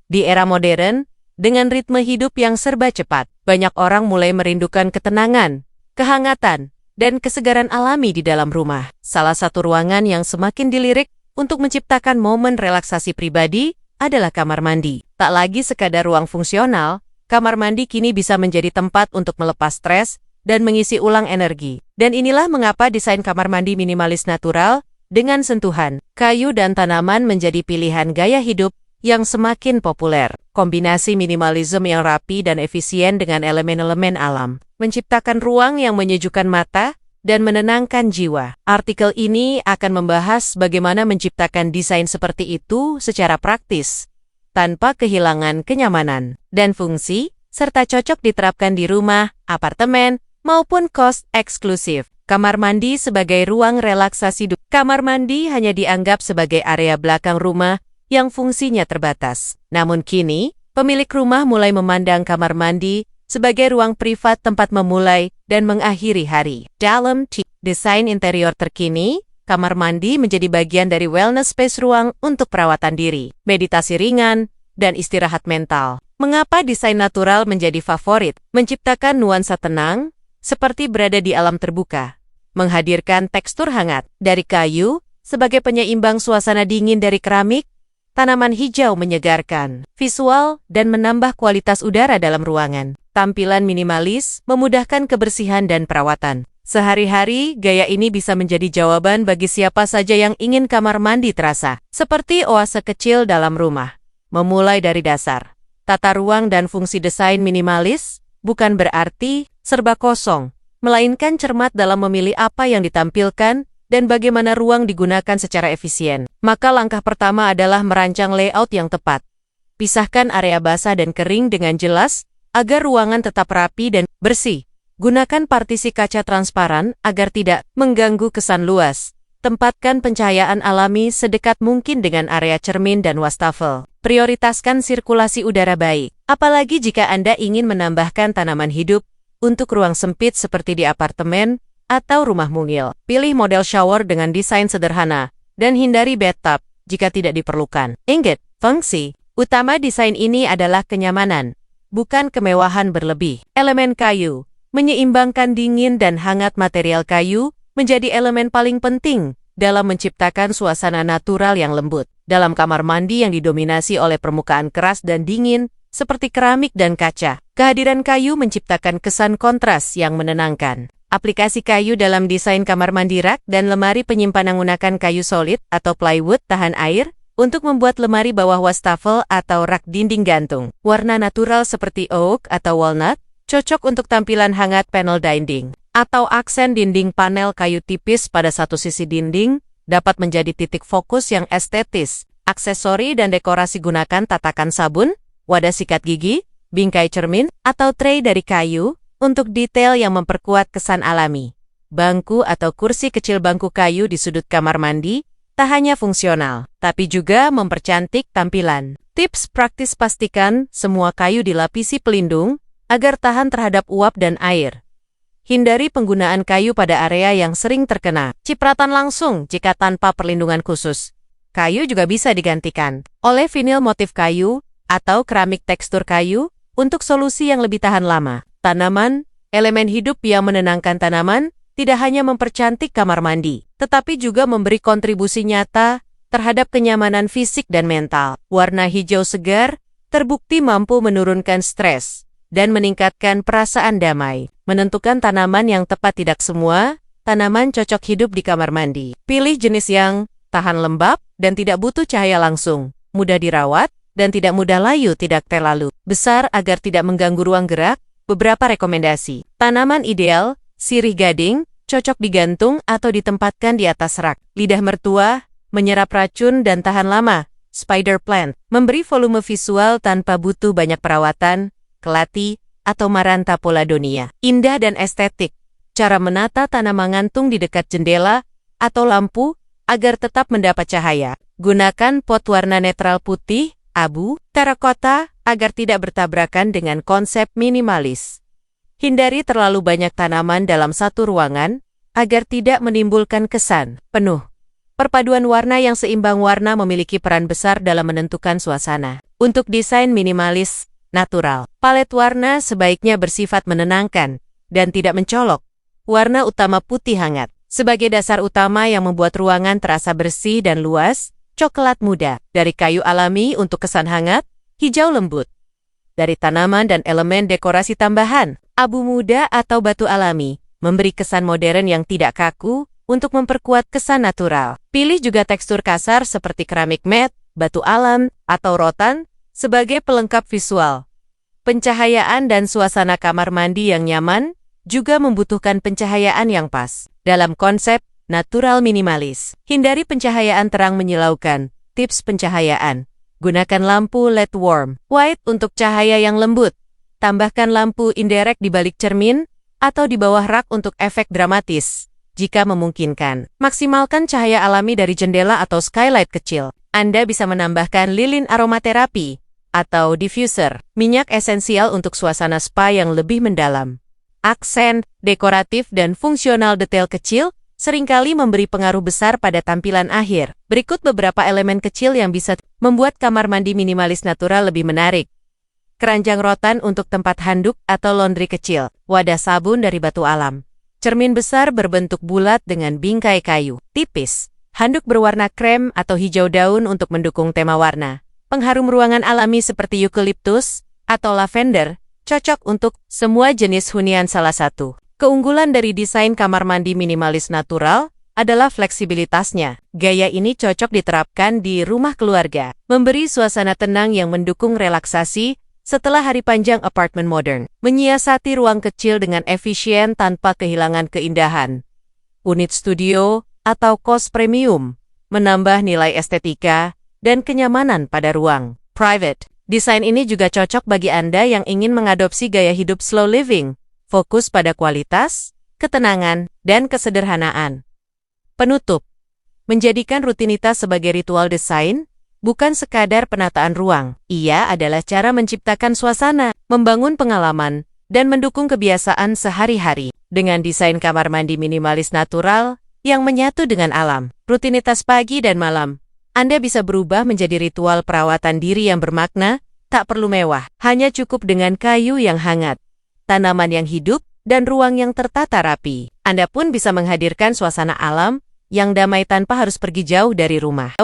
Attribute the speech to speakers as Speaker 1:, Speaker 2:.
Speaker 1: Di era modern, dengan ritme hidup yang serba cepat, banyak orang mulai merindukan ketenangan, kehangatan, dan kesegaran alami di dalam rumah. Salah satu ruangan yang semakin dilirik untuk menciptakan momen relaksasi pribadi adalah kamar mandi. Tak lagi sekadar ruang fungsional, kamar mandi kini bisa menjadi tempat untuk melepas stres dan mengisi ulang energi. Dan inilah mengapa desain kamar mandi minimalis natural dengan sentuhan kayu dan tanaman menjadi pilihan gaya hidup yang semakin populer. Kombinasi minimalisme yang rapi dan efisien dengan elemen-elemen alam menciptakan ruang yang menyejukkan mata dan menenangkan jiwa. Artikel ini akan membahas bagaimana menciptakan desain seperti itu secara praktis, tanpa kehilangan kenyamanan dan fungsi, serta cocok diterapkan di rumah, apartemen, maupun kos eksklusif. Kamar mandi sebagai ruang relaksasi. Kamar mandi hanya dianggap sebagai area belakang rumah yang fungsinya terbatas. Namun kini, pemilik rumah mulai memandang kamar mandi sebagai ruang privat tempat memulai dan mengakhiri hari. Dalam desain interior terkini, kamar mandi menjadi bagian dari wellness space, ruang untuk perawatan diri, meditasi ringan, dan istirahat mental. Mengapa desain natural menjadi favorit? Menciptakan nuansa tenang, seperti berada di alam terbuka. Menghadirkan tekstur hangat dari kayu sebagai penyeimbang suasana dingin dari keramik, tanaman hijau menyegarkan visual dan menambah kualitas udara dalam ruangan. Tampilan minimalis memudahkan kebersihan dan perawatan. Sehari-hari, gaya ini bisa menjadi jawaban bagi siapa saja yang ingin kamar mandi terasa seperti oase kecil dalam rumah. Memulai dari dasar, tata ruang dan fungsi desain minimalis bukan berarti serba kosong, melainkan cermat dalam memilih apa yang ditampilkan dan bagaimana ruang digunakan secara efisien. Maka langkah pertama adalah merancang layout yang tepat. Pisahkan area basah dan kering dengan jelas agar ruangan tetap rapi dan bersih. Gunakan partisi kaca transparan agar tidak mengganggu kesan luas. Tempatkan pencahayaan alami sedekat mungkin dengan area cermin dan wastafel. Prioritaskan sirkulasi udara baik, apalagi jika Anda ingin menambahkan tanaman hidup untuk ruang sempit seperti di apartemen atau rumah mungil. Pilih model shower dengan desain sederhana dan hindari bathtub jika tidak diperlukan. Ingat, fungsi utama desain ini adalah kenyamanan, bukan kemewahan berlebih. Elemen kayu menyeimbangkan dingin dan hangat. Material kayu menjadi elemen paling penting dalam menciptakan suasana natural yang lembut. Dalam kamar mandi yang didominasi oleh permukaan keras dan dingin seperti keramik dan kaca, kehadiran kayu menciptakan kesan kontras yang menenangkan. Aplikasi kayu dalam desain kamar mandi. Rak dan lemari penyimpanan menggunakan kayu solid atau plywood tahan air untuk membuat lemari bawah wastafel atau rak dinding gantung. Warna natural seperti oak atau walnut cocok untuk tampilan hangat panel dinding, atau aksen dinding panel kayu tipis pada satu sisi dinding dapat menjadi titik fokus yang estetis. Aksesori dan dekorasi. Gunakan tatakan sabun, wadah sikat gigi, bingkai cermin, atau tray dari kayu untuk detail yang memperkuat kesan alami. Bangku atau kursi kecil. Bangku kayu di sudut kamar mandi tak hanya fungsional, tapi juga mempercantik tampilan. Tips praktis: pastikan semua kayu dilapisi pelindung agar tahan terhadap uap dan air. Hindari penggunaan kayu pada area yang sering terkena cipratan langsung jika tanpa perlindungan khusus. Kayu juga bisa digantikan oleh vinil motif kayu atau keramik tekstur kayu untuk solusi yang lebih tahan lama. Tanaman, elemen hidup yang menenangkan. Tanaman tidak hanya mempercantik kamar mandi, tetapi juga memberi kontribusi nyata terhadap kenyamanan fisik dan mental. Warna hijau segar terbukti mampu menurunkan stres dan meningkatkan perasaan damai. Menentukan tanaman yang tepat. Tidak semua tanaman cocok hidup di kamar mandi. Pilih jenis yang tahan lembab dan tidak butuh cahaya langsung, mudah dirawat, dan tidak mudah layu. Tidak terlalu besar agar tidak mengganggu ruang gerak. Beberapa rekomendasi. Tanaman ideal: sirih gading, cocok digantung atau ditempatkan di atas rak. Lidah mertua, menyerap racun dan tahan lama. Spider plant, memberi volume visual tanpa butuh banyak perawatan. Kelati atau Maranta Poladonia, indah dan estetik. Cara menata tanaman gantung di dekat jendela atau lampu agar tetap mendapat cahaya. Gunakan pot warna netral putih, abu, terakota agar tidak bertabrakan dengan konsep minimalis. Hindari terlalu banyak tanaman dalam satu ruangan agar tidak menimbulkan kesan penuh. Perpaduan warna yang seimbang. Warna memiliki peran besar dalam menentukan suasana. Untuk desain minimalis, natural, palet warna sebaiknya bersifat menenangkan dan tidak mencolok. Warna utama putih hangat. Sebagai dasar utama yang membuat ruangan terasa bersih dan luas, coklat muda. Dari kayu alami untuk kesan hangat, hijau lembut. Dari tanaman dan elemen dekorasi tambahan, abu muda atau batu alami, memberi kesan modern yang tidak kaku untuk memperkuat kesan natural. Pilih juga tekstur kasar seperti keramik matte, batu alam, atau rotan sebagai pelengkap visual. Pencahayaan dan suasana kamar mandi yang nyaman juga membutuhkan pencahayaan yang pas. Dalam konsep natural minimalis, hindari pencahayaan terang menyilaukan. Tips pencahayaan: gunakan lampu LED warm white untuk cahaya yang lembut. Tambahkan lampu indirect di balik cermin atau di bawah rak untuk efek dramatis. Jika memungkinkan, maksimalkan cahaya alami dari jendela atau skylight kecil. Anda bisa menambahkan lilin aromaterapi atau diffuser, minyak esensial untuk suasana spa yang lebih mendalam. Aksen, dekoratif, dan fungsional detail kecil seringkali memberi pengaruh besar pada tampilan akhir. Berikut beberapa elemen kecil yang bisa membuat kamar mandi minimalis natural lebih menarik. Keranjang rotan untuk tempat handuk atau laundry kecil. Wadah sabun dari batu alam. Cermin besar berbentuk bulat dengan bingkai kayu tipis. Handuk berwarna krem atau hijau daun untuk mendukung tema warna. Pengharum ruangan alami seperti eukaliptus atau lavender cocok untuk semua jenis hunian. Salah satu keunggulan dari desain kamar mandi minimalis natural adalah fleksibilitasnya. Gaya ini cocok diterapkan di rumah keluarga, memberi suasana tenang yang mendukung relaksasi setelah hari panjang apartemen modern. Menyiasati ruang kecil dengan efisien tanpa kehilangan keindahan. Unit studio atau kos premium menambah nilai estetika dan kenyamanan pada ruang. Private. Desain ini juga cocok bagi Anda yang ingin mengadopsi gaya hidup slow living, fokus pada kualitas, ketenangan, dan kesederhanaan. Penutup. Menjadikan rutinitas sebagai ritual desain, bukan sekadar penataan ruang. Ia adalah cara menciptakan suasana, membangun pengalaman, dan mendukung kebiasaan sehari-hari. Dengan desain kamar mandi minimalis natural yang menyatu dengan alam, rutinitas pagi dan malam, Anda bisa berubah menjadi ritual perawatan diri yang bermakna, tak perlu mewah, hanya cukup dengan kayu yang hangat, tanaman yang hidup, dan ruang yang tertata rapi. Anda pun bisa menghadirkan suasana alam yang damai tanpa harus pergi jauh dari rumah.